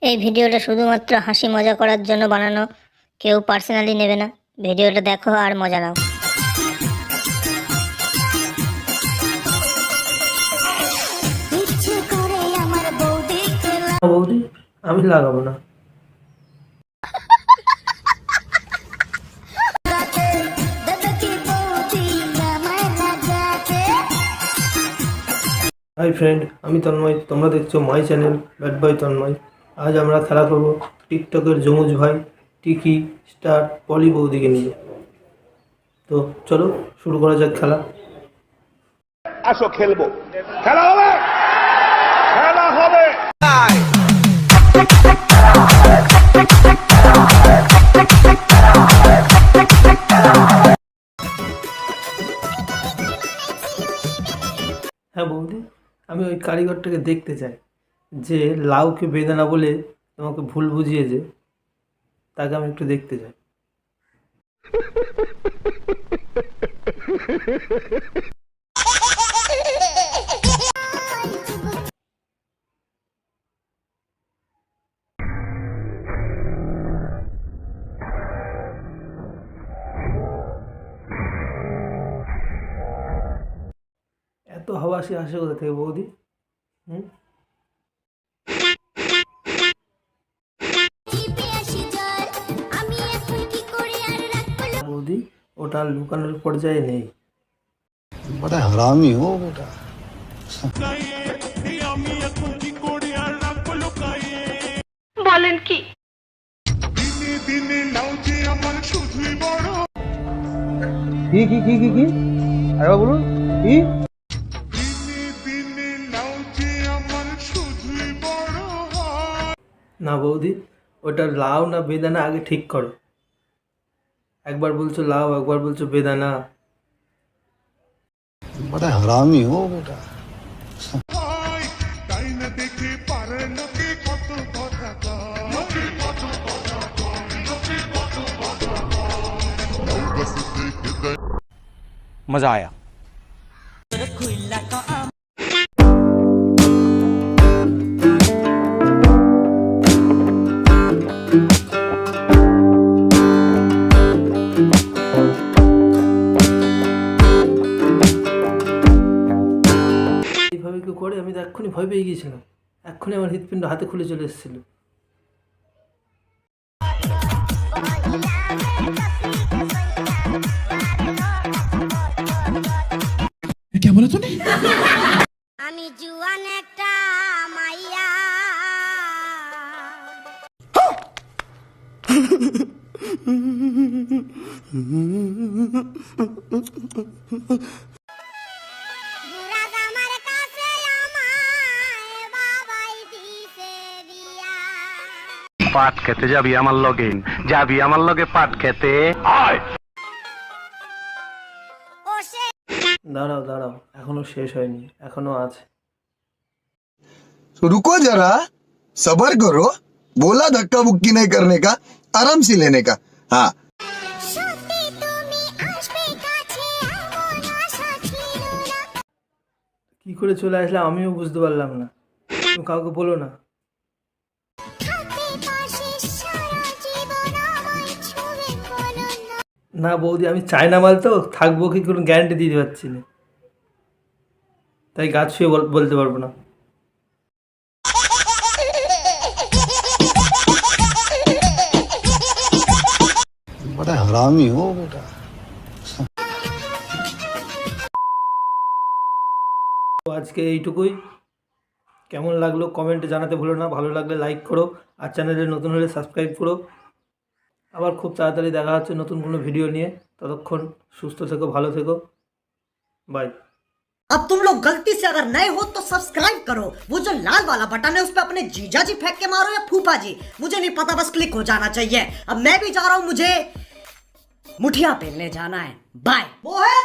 এই ভিডিওটা শুধুমাত্র হাসি মজা করার জন্য বানানো, কেউ পার্সোনালি নেবে না। ভিডিওটা দেখো আর মজা নাও। বৌদি আমি লাগাবো না। হাই ফ্রেন্ড, আমি তন্ময়, তোমরা দেখছো my channel bad boy Tanmoy. আজ আমরা খেলা করব টিকটকের যমুজ ভাই টিকি স্টার পলি বৌদিকে নিয়ে। তো চলো শুরু করা যাক খেলা। আসো খেলবো, খেলা হবে, খেলা হবে। হ্যাঁ বৌদি, আমি ওই কারিগরটাকে দেখতে চাই যে লাউকে বেদানা বলে তোমাকে ভুল বুঝিয়েছে, তাকে আমি একটু দেখতে চাই। এত হাওয়াসি আসে কোথা থেকে বৌদি? বৌদি ওটা লুকানোর পর্যায়ে নেই। बड़ा हरामी हो बेटा। বলেন কি? কি আরে বলুন কি? না বৌদি, ওটা লাউ না বেদানা আগে ঠিক করো। একবার বলছো লাউ, একবার বলছো বেদানা। बड़ा हरामी हो बेटा। मजा आया। এইভাবে কেউ করে? আমি তো এক্ষুনি ভয় পেয়ে গিয়েছিলাম, এক্ষুনি আমার হৃৎপিণ্ড হাতে খুলে চলে এসেছিল। क्या बोला तूने? আমি জুয়ান একটা মাইয়া। পাট খেতে যাবি আমার লগে, যাবি আমার লগে পাট খেতে। দাঁড়াও দাঁড়াও, এখনো শেষ হয়নি, এখনো আছে। तो रुको जरा, सबर करो। बोला धक्का बुक्की नहीं करने का, आराम से लेने का। हाँ কি করে চলে আসলাম আমিও বুঝতে পারলাম না। তুমি কাউকে বলো না। না বৌদি, আমি চায়না মাল তো, থাকবো কি কোনো গ্যারান্টি দিতে পারছি না, তাই গাছ ছুঁয়ে বলতে পারবো না। बड़ा हरामी हो बेटा। তো আজকে এইটুকুই। কেমন লাগলো কমেন্টে জানাতে ভুলো না, ভালো লাগলে লাইক করো, আর চ্যানেলে নতুন হলে সাবস্ক্রাইব করো। আবার খুব তাড়াতাড়ি দেখা হচ্ছে নতুন কোনো ভিডিও নিয়ে। ততক্ষণ সুস্থ থেকো, ভালো থেকো, বাই। अब तुम लोग गलती से अगर नए हो तो सब्सक्राइब करो। वो जो लाल वाला बटन है उस पर अपने जीजा जी फेंक के मारो या फूफा जी, मुझे नहीं पता, बस क्लिक हो जाना चाहिए। अब मैं भी जा रहा हूं, मुझे मुठिया पेलने जाना है। बाय। वो है